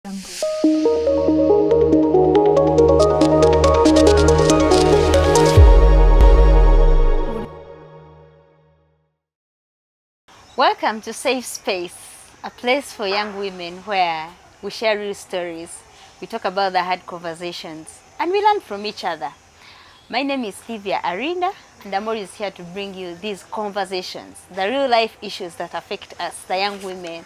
Welcome to Safe Space, a place for young women where we share real stories, we talk about the hard conversations, and we learn from each other. My name is Livia Arinda, and I'm always here to bring you these conversations, the real life issues that affect us, the young women,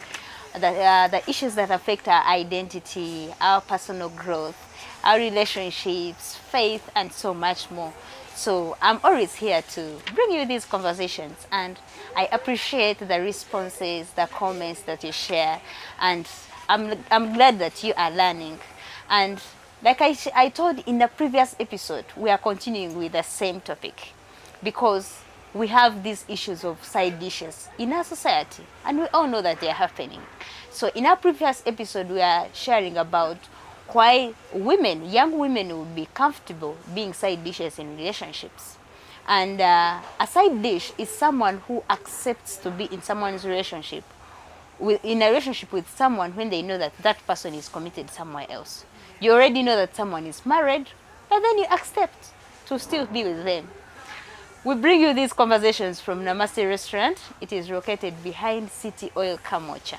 the issues that affect our identity, our personal growth, our relationships, faith, and so much more. So I'm always here to bring you these conversations, and I appreciate the responses, the comments that you share, and I'm glad that you are learning. And like I told in the previous episode, we are continuing with the same topic because we have these issues of side dishes in our society, and we all know that they are happening. So in our previous episode, we are sharing about why women, young women, would be comfortable being side dishes in relationships. And a side dish is someone who accepts to be in someone's relationship, in a relationship with someone when they know that that person is committed somewhere else. You already know that someone is married, but then you accept to still be with them. We bring you these conversations from Namaste Restaurant. It is located behind City Oil Kamocha.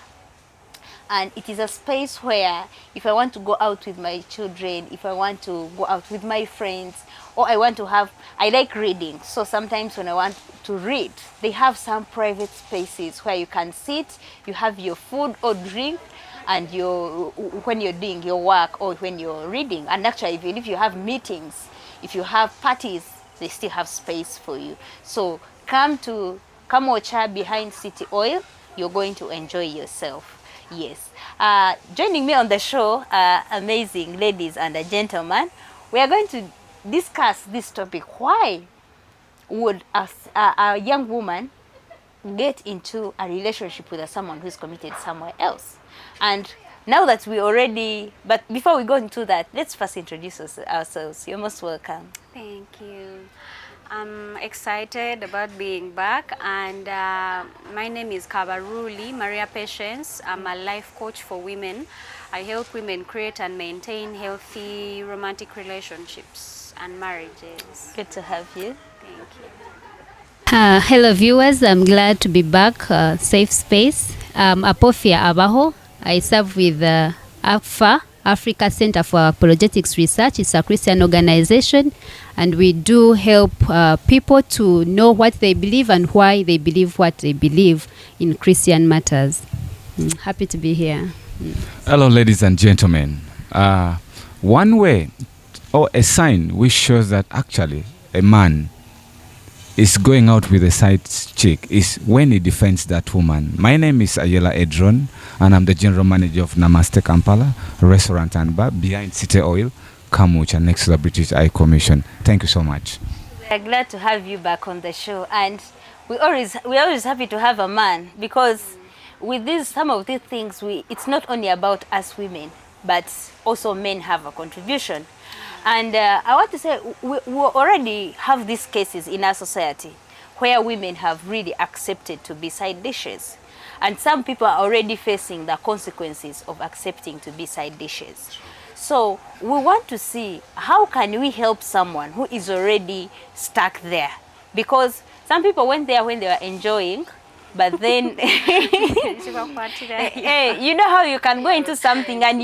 And it is a space where if I want to go out with my children, if I want to go out with my friends, or I like reading. So sometimes when I want to read, they have some private spaces where you can sit, you have your food or drink, and when you're doing your work or when you're reading. And actually, even if you have meetings, if you have parties, they still have space for you. So come to Kamocha behind City Oil. You're going to enjoy yourself. Yes. Joining me on the show, amazing ladies and gentlemen. We are going to discuss this topic. Why would a young woman get into a relationship with someone who's committed somewhere else? And now that but before we go into that, let's first introduce ourselves. You're most welcome. Thank you. I'm excited about being back, and my name is Kabaruli Maria Patience. I'm a life coach for women. I help women create and maintain healthy romantic relationships and marriages. Good to have you. Thank you. Hello viewers, I'm glad to be back. Safe Space. Apofia Abaho. I serve with AFA, Africa Center for Apologetics Research. It's a Christian organization, and we do help people to know what they believe and why they believe what they believe in Christian matters. Happy to be here. Hello, ladies and gentlemen. One way or a sign which shows that actually a man is going out with a side chick is when he defends that woman. My name is Ayela Edron, and I'm the general manager of Namaste Kampala Restaurant and Bar behind City Oil, Kamucha, next to the British High Commission. Thank you so much. We are glad to have you back on the show, and we're always happy to have a man, because with some of these things, it's not only about us women, but also men have a contribution. And I want to say we already have these cases in our society where women have really accepted to be side dishes. And some people are already facing the consequences of accepting to be side dishes. So we want to see how can we help someone who is already stuck there. Because some people went there when they were enjoying, but then you know how you can go into something and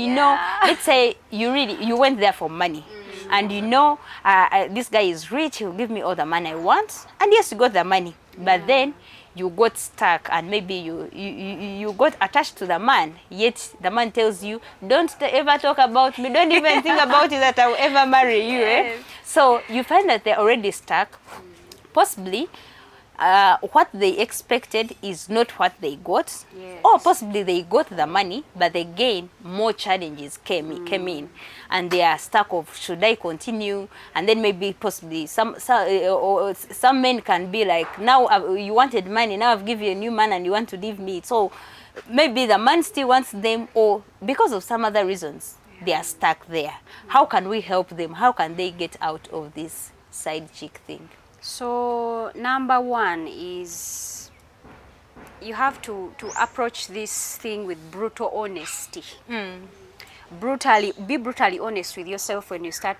let's say you went there for money. And this guy is rich, he'll give me all the money I want. And yes, you got the money. But then you got stuck, and maybe you got attached to the man. Yet the man tells you, don't ever talk about me. Don't even think about it that I will ever marry you. Yes. So you find that they're already stuck. Possibly what they expected is not what they got. Yes. Or possibly they got the money, but again more challenges came in, and they are stuck of, should I continue? And then maybe possibly some men can be like, now you wanted money, now I've given you a new man and you want to leave me. So maybe the man still wants them, or because of some other reasons they are stuck there. How can we help them? How can they get out of this side chick thing? So number one is you have to approach this thing with brutal honesty. be brutally honest with yourself when you start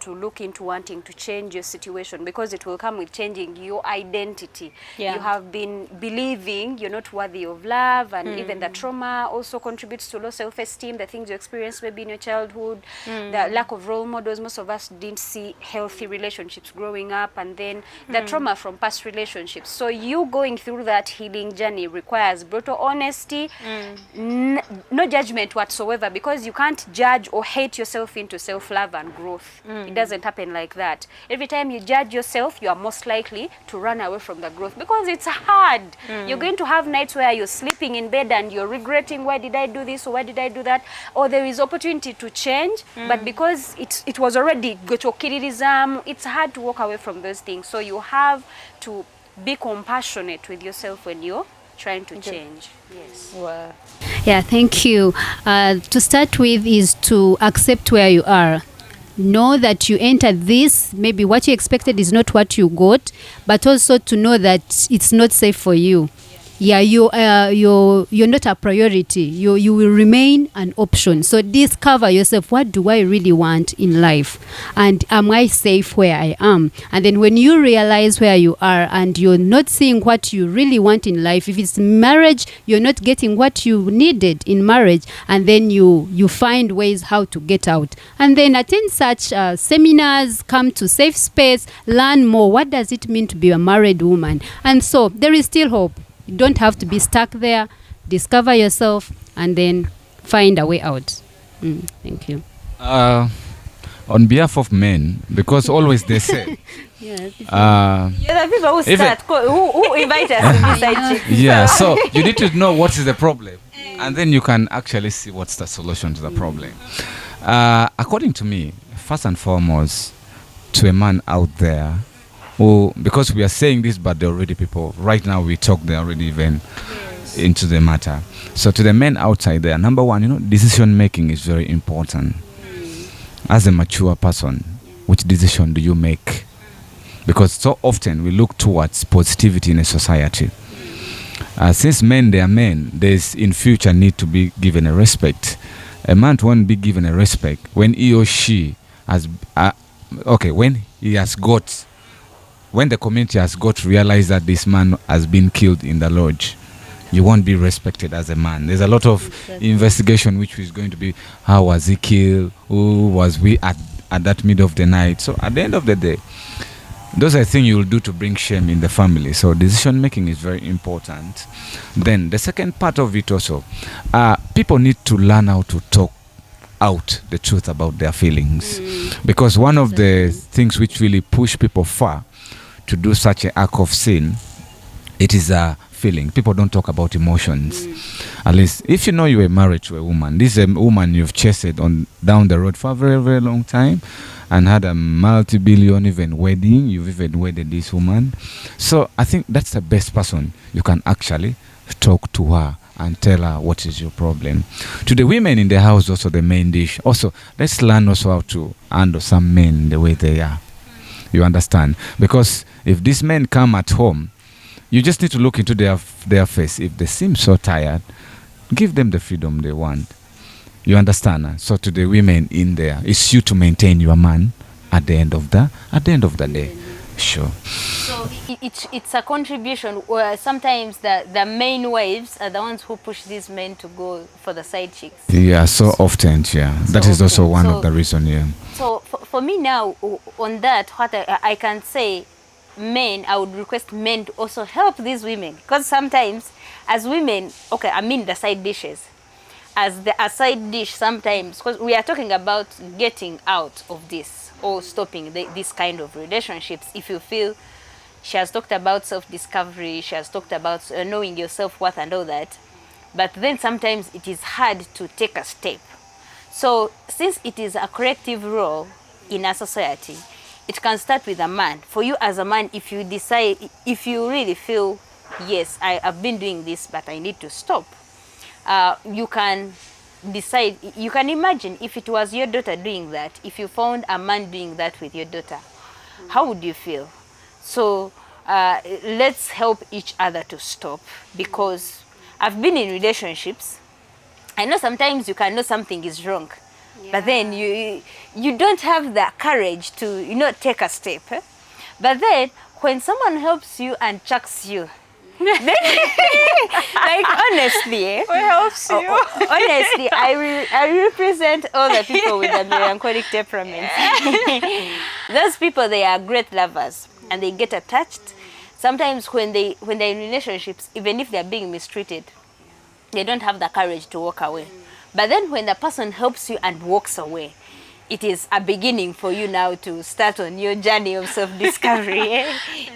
to look into wanting to change your situation, because it will come with changing your identity. Yeah. You have been believing you're not worthy of love, and even the trauma also contributes to low self-esteem, the things you experienced maybe in your childhood, the lack of role models. Most of us didn't see healthy relationships growing up, and then the trauma from past relationships. So you going through that healing journey requires brutal honesty, no judgment whatsoever, because you can't judge or hate yourself into self-love and growth. It doesn't happen like that. Every time you judge yourself, you are most likely to run away from the growth, because it's hard. You're going to have nights where you're sleeping in bed and you're regretting, why did I do this or why did I do that? Or there is opportunity to change, but because it was already gochokirirism, it's hard to walk away from those things. So you have to be compassionate with yourself when you're trying to change. Yes. Wow. Yeah, thank you. To start with is to accept where you are. Know that you entered this, maybe what you expected is not what you got, but also to know that it's not safe for you. Yeah, you're not a priority. You will remain an option. So discover yourself. What do I really want in life? And am I safe where I am? And then when you realize where you are and you're not seeing what you really want in life, if it's marriage, you're not getting what you needed in marriage, and then you find ways how to get out. And then attend such seminars, come to Safe Space, learn more. What does it mean to be a married woman? And so there is still hope. You don't have to be stuck there. Discover yourself and then find a way out. Thank you. On behalf of men, because always they say, You're the people who Even- start, who invite us to be side chicks. yeah, so you need to know what is the problem, and then you can actually see what's the solution to the problem. According to me, first and foremost, to a man out there who, because we are saying this, but there are already people right now we talk, they're already even into the matter. So to the men outside there, number one, decision making is very important. As a mature person, which decision do you make? Because so often we look towards positivity in a society. Since men, they are men, there's in future need to be given a respect. A man won't be given a respect when he or she has, when the community has got to realize that this man has been killed in the lodge, you won't be respected as a man. There's a lot of investigation which is going to be, how was he killed? Who was we at that middle of the night? So at the end of the day, those are things you will do to bring shame in the family. So decision making is very important. Then the second part of it also, people need to learn how to talk out the truth about their feelings. Because one of the things which really push people far to do such an act of sin, it is a feeling. People don't talk about emotions. At least if you know you were married to a woman, this is a woman you've chased on down the road for a very, very long time and had a multi-billion even wedding. You've even wedded this woman. So I think that's the best person you can actually talk to her and tell her what is your problem. To the women in the house, also the main dish. Also, let's learn also how to handle some men the way they are. You understand? Because if these men come at home, you just need to look into their face. If they seem so tired, give them the freedom they want. You understand? So to the women in there, it's you to maintain your man at the end of the day. Sure. So it's a contribution where sometimes the main wives are the ones who push these men to go for the side chicks. Yeah, so often, yeah. That is also one of the reasons, yeah. So for me now, on that, what I can say, men, I would request men to also help these women. Because sometimes, as women, the side dishes. As a side dish sometimes, because we are talking about getting out of this or stopping this kind of relationships. If you feel, she has talked about self-discovery, she has talked about knowing your self-worth and all that. But then sometimes it is hard to take a step. So since it is a collective role in a society, it can start with a man. For you as a man, if you decide, if you really feel, yes, I've been doing this, but I need to stop, you can decide, you can imagine if it was your daughter doing that, if you found a man doing that with your daughter, how would you feel? So let's help each other to stop, because I've been in relationships I know sometimes you can know something is wrong, but then you don't have the courage to, you know, take a step. But then when someone helps you and chucks you, then, like honestly, Who helps you? honestly, I represent all the people with a melancholic temperament. Those people, they are great lovers and they get attached. Sometimes when they're in relationships, even if they're being mistreated, they don't have the courage to walk away. But then when the person helps you and walks away, it is a beginning for you now to start on your journey of self-discovery.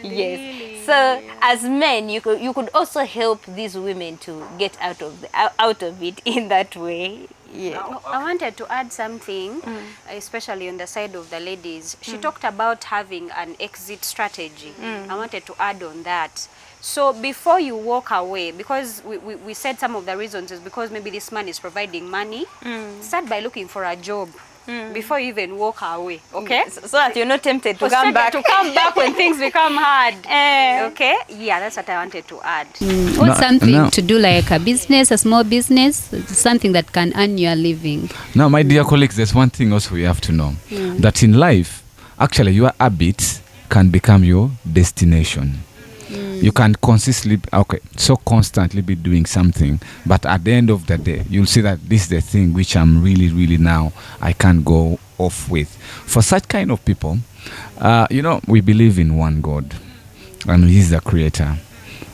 Yes. So as men, you could also help these women to get out of it in that way. Yeah. I wanted to add something, especially on the side of the ladies. She talked about having an exit strategy. I wanted to add on that. So before you walk away, because we said some of the reasons is because maybe this man is providing money, start by looking for a job. Before you even walk away, okay? So that you're not tempted to come back. To come back when things become hard. Okay? Yeah, that's what I wanted to add. Or something to do like a business, a small business, something that can earn you a living. Now, my dear colleagues, there's one thing also we have to know. That in life, actually, your habits can become your destination. You can constantly be doing something, but at the end of the day, you'll see that this is the thing which I'm really, really now I can't go off with. For such kind of people, we believe in one God, and He's the Creator,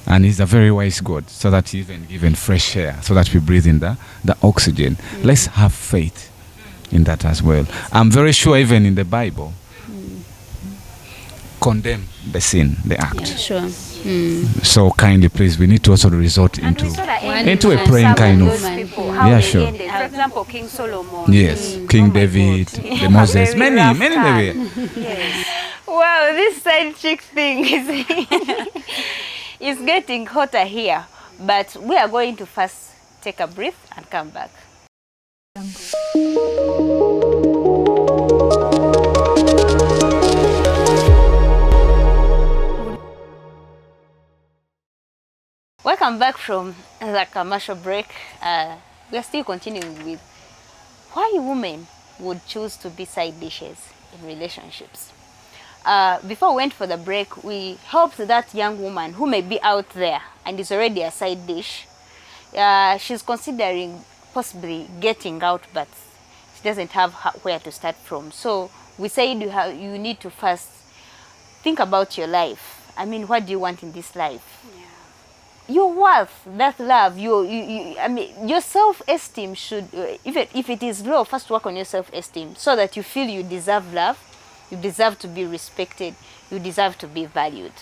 and He's a very wise God, so that He even given fresh air, so that we breathe in the oxygen. Let's have faith in that as well. I'm very sure even in the Bible, condemn the sin, the act. Yeah, sure. So kindly, please, we need to also resort into a praying kind of. Yeah, sure. Ended. For example, King Solomon. Yes, King David, the Moses, many. Yes. Wow, this side chick thing is getting hotter here. But we are going to first take a breath and come back. Welcome back from the commercial break. We are still continuing with why women would choose to be side dishes in relationships. Before we went for the break, we helped that young woman who may be out there and is already a side dish. She's considering possibly getting out, but she doesn't have where to start from. So we said you need to first think about your life. I mean, what do you want in this life? Your worth, that love, your self-esteem should, if it is low, first work on your self-esteem so that you feel you deserve love, you deserve to be respected, you deserve to be valued.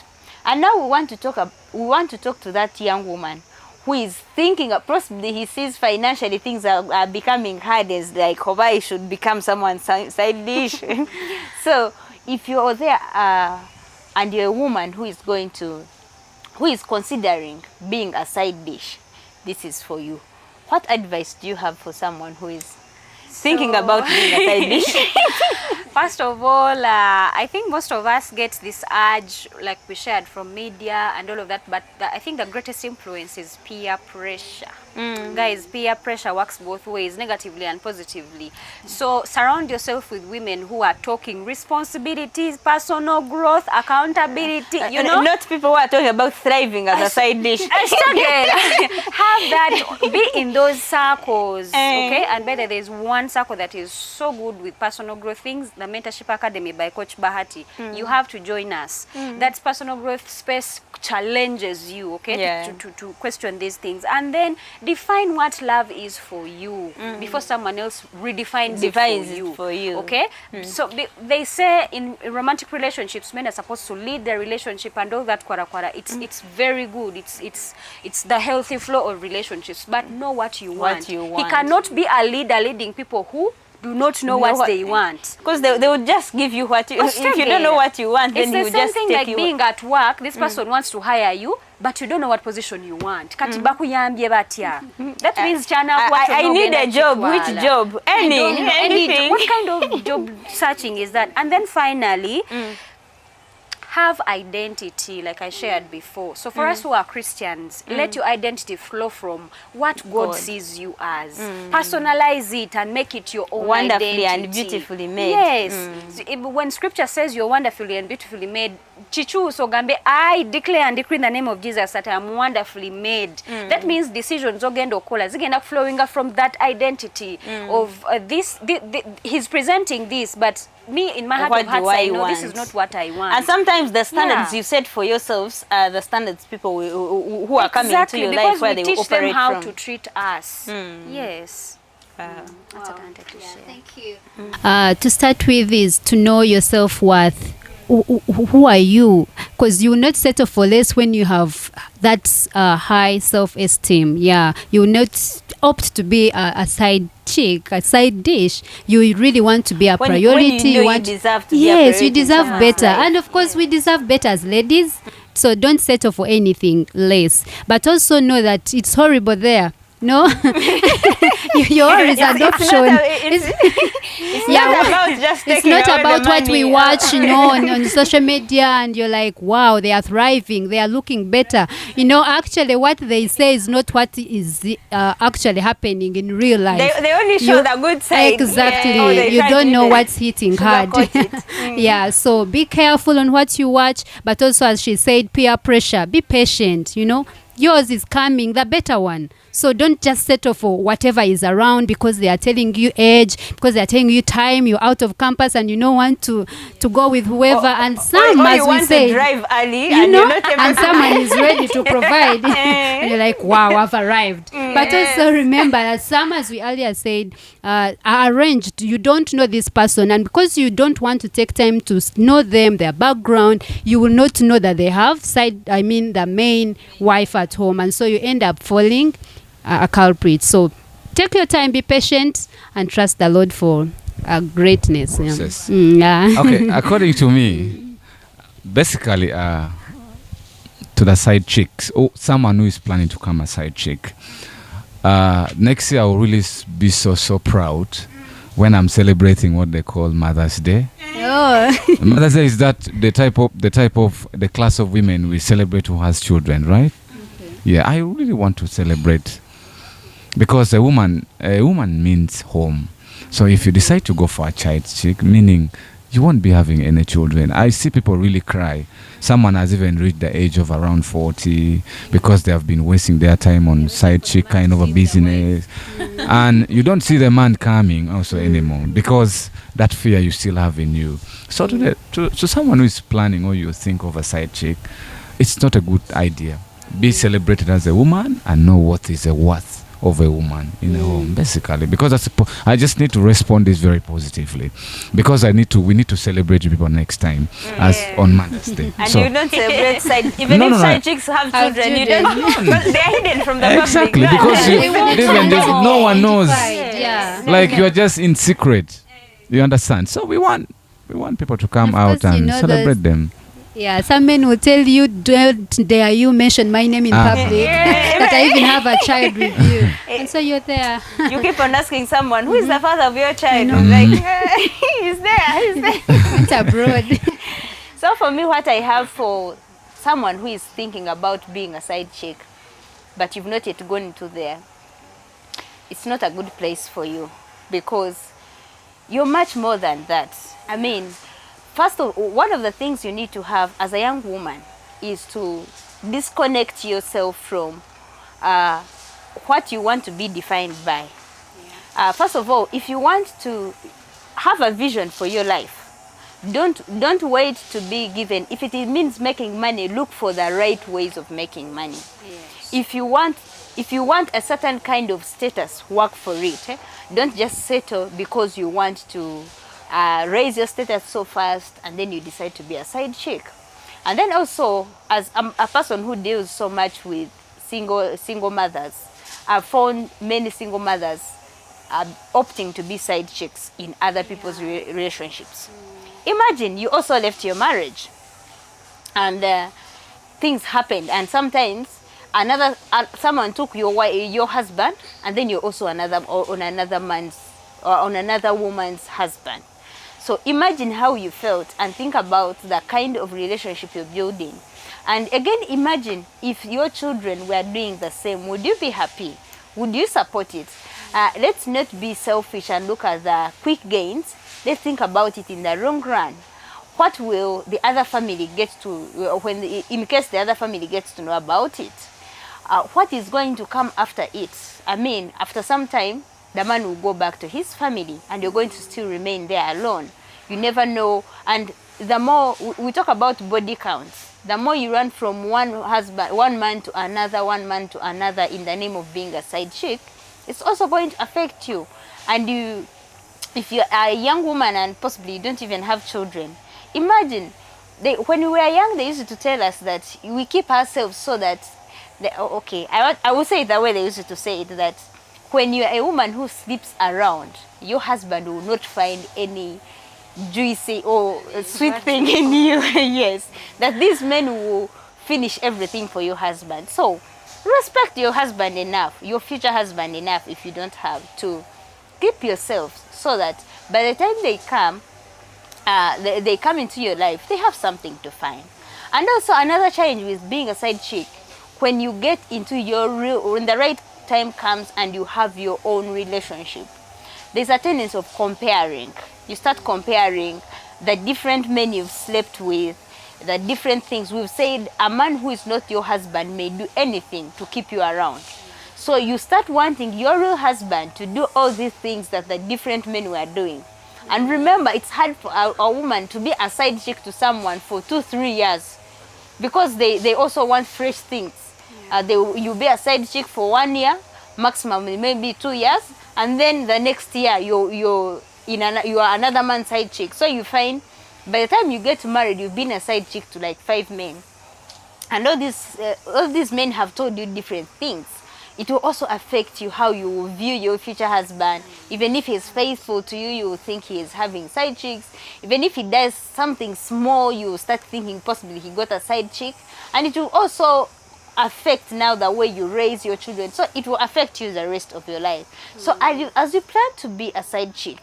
And now we want to talk to that young woman who is thinking, possibly he sees financially things are becoming hard, as like Hawaii should become someone's side dish. So if you're there and you're a woman who is considering being a side dish, this is for you. What advice do you have for someone who is thinking about being a side dish? First of all, I think most of us get this urge, like we shared, from media and all of that, but I think the greatest influence is peer pressure. Guys, peer pressure works both ways, negatively and positively. So surround yourself with women who are talking responsibilities, personal growth, accountability, Not people who are talking about thriving as a side dish. Have that, be in those circles, okay? And better, there's one circle that is so good with personal growth things, the Mentorship Academy by Coach Bahati. You have to join us. That personal growth space challenges you, okay, to question these things, and then define what love is for you before someone else redefines it for you. Okay, so they say in romantic relationships, men are supposed to lead their relationship and all that kwara. It's very good. It's the healthy flow of relationships, but know what you want. He cannot be a leader leading people who do not know what they want, because they will just give you what you. If you don't know what you want, then it's you just something take like being at work. This person wants to hire you, but you don't know what position you want. Kati bakuyambye batya. That means I need a job. Which job? Anything. What kind of job searching is that? And then finally, have identity, like I shared before. So for us who are Christians, let your identity flow from what God sees you as. Personalize it and make it your own Wonderfully identity. and beautifully made. Yes. So when scripture says you're wonderfully and beautifully made, Chichu Sogambe, I declare and decree in the name of Jesus that I am wonderfully made. That means decisions ogendo kola zigenda flowing from that identity of he's presenting this, but me in my heart What of hearts do I I know this want? is not what I want. And sometimes the standards Yeah. you set for yourselves are the standards people who are coming to your life because where we they will teach them operate how from. to treat us. Yes. That's what I wanted to share. Thank you. To start with is to know your self-worth. Who are you? Because you will not settle for less when you have that high self-esteem. Yeah, you will not opt to be a side chick, a side dish. You really want to be a priority. When you know want you deserve to be a yes, priority you in deserve someone's better, life. and of course we deserve better as ladies. So don't settle for anything less. But also know that it's horrible there. No, your is adoption. It's not about just It's taking not away about the what we money. watch, on social media, and you're like, wow, they are thriving, they are looking better. Actually, what they say is not what is actually happening in real life. They only show the good side. Exactly. Oh, they You try don't to know even what's hitting hard. sugarcoat it. Yeah, so be careful on what you watch, but also, as she said, peer pressure. Be patient, Yours is coming, the better one. So don't just settle for whatever is around because they are telling you age, because they are telling you time, you're out of campus and you don't want to go with whoever. And some, or as you we want say, to drive early and you're not able and to someone is ready to provide. And you're like, wow, I've arrived. But also remember that some, as we earlier said, are arranged. You don't know this person. And because you don't want to take time to know them, their background, you will not know that they have the main wife at home. And so you end up falling a culprit. So take your time, be patient, and trust the Lord for greatness. Process. Yeah. Okay, according to me, basically, to the side chicks, or someone who is planning to become a side chick, next year I will really be so proud when I'm celebrating what they call Mother's Day. Oh. Mother's Day is that the class of women we celebrate who has children, right? Okay. Yeah, I really want to celebrate because a woman means home. So if you decide to go for a child chick, meaning you won't be having any children. I see people really cry. Someone has even reached the age of around 40 because they have been wasting their time on side chick kind of a business. And you don't see the man coming also anymore because that fear you still have in you. So to someone who is planning or you think of a side chick, it's not a good idea. Be celebrated as a woman and know what is the worth of a woman in a home, basically, because I just need to respond this very positively because we need to celebrate people next time as on Mother's Day. And So you don't celebrate side, even No, if no, side no. chicks have Have children, you children. don't, because they are hidden from the exactly public. because no one knows. Yeah. Like you are just in secret. You understand? So we want people to come Of out course, and celebrate them. Yeah, some men will tell you, don't dare you mention my name in public, that I even have a child with you. And so you're there. You keep on asking someone, who is the father of your child? I know. Like, he's there. Went abroad. So for me, what I have for someone who is thinking about being a side chick, but you've not yet gone into there, it's not a good place for you because you're much more than that. I mean, first of all, one of the things you need to have as a young woman is to disconnect yourself from what you want to be defined by. First of all, if you want to have a vision for your life, don't wait to be given. If it means making money, look for the right ways of making money. Yes. If you want a certain kind of status, work for it. Don't just settle because you want to raise your status so fast and then you decide to be a side chick. And then also, as a person who deals so much with single mothers, I've found many single mothers opting to be side chicks in other people's relationships. Imagine you also left your marriage and things happened, and sometimes someone took your husband, and then you're also on another woman's husband. So imagine how you felt and think about the kind of relationship you're building. And again, imagine if your children were doing the same. Would you be happy? Would you support it? Let's not be selfish and look at the quick gains. Let's think about it in the long run. What will the other family get to, in case the other family gets to know about it? What is going to come after it? I mean, after some time, the man will go back to his family and you're going to still remain there alone. You never know. And the more we talk about body counts, the more you run from one man to another in the name of being a side chick, it's also going to affect you. And if you're a young woman and possibly you don't even have children, imagine, when we were young, they used to tell us that we keep ourselves so that, I will say it the way they used to say it, that when you're a woman who sleeps around, your husband will not find any juicy or sweet thing in you. Yes, that these men will finish everything for your husband. So respect your husband enough, your future husband enough, if you don't have to. Keep yourself so that by the time they come, they come into your life, they have something to find. And also another challenge with being a side chick, when you get into when the right time comes and you have your own relationship, there's a tendency of comparing. You start comparing the different men you've slept with, the different things. We've said a man who is not your husband may do anything to keep you around. So you start wanting your real husband to do all these things that the different men were doing. And remember, it's hard for a woman to be a side chick to someone for 2-3 years, because they also want fresh things. You be a side chick for 1 year, maximum maybe 2 years, and then the next year you are another man's side chick. So you find by the time you get married, you've been a side chick to like 5 men, and all these men have told you different things. It will also affect you, how you will view your future husband. Even if he's faithful to you, you will think he is having side chicks. Even if he does something small, you will start thinking possibly he got a side chick. And it will also affect now the way you raise your children. So it will affect you the rest of your life. So as you plan to be a side chick,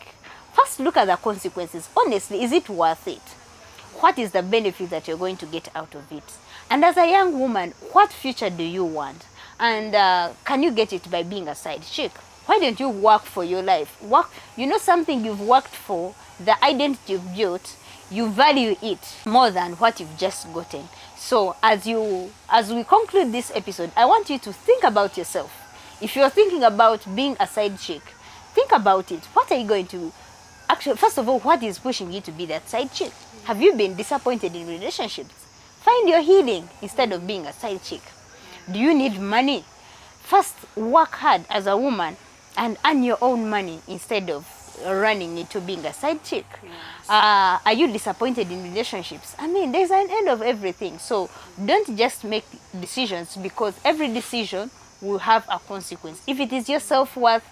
first look at the consequences. Honestly, is it worth it? What is the benefit that you're going to get out of it? And as a young woman, what future do you want? And can you get it by being a side chick? Why don't you work for your life? Something you've worked for, the identity you've built, you value it more than what you've just gotten. So as we conclude this episode, I want you to think about yourself. If you're thinking about being a side chick, think about it. What are you going to actually, first of all, what is pushing you to be that side chick? Have you been disappointed in relationships? Find your healing instead of being a side chick. Do you need money? First, work hard as a woman and earn your own money instead of running into being a side chick. Yes. Are you disappointed in relationships? I mean, there's an end of everything. So don't just make decisions, because every decision will have a consequence. If it is your self-worth,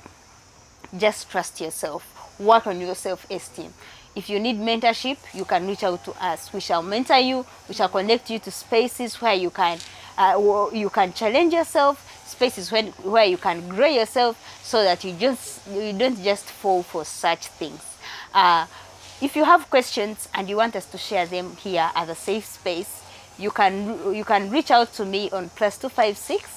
just trust yourself. Work on your self-esteem. If you need mentorship, you can reach out to us. We shall mentor you. We shall connect you to spaces where you can challenge yourself, spaces where you can grow yourself, so that you don't just fall for such things. If you have questions and you want us to share them here at the Safe Space, you can reach out to me on +256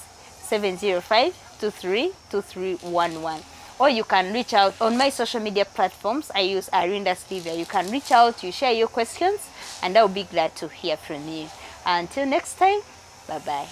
705 23 2311. Or you can reach out on my social media platforms. I use Arinda Stevia. You can reach out, you share your questions, and I'll be glad to hear from you. Until next time, bye-bye.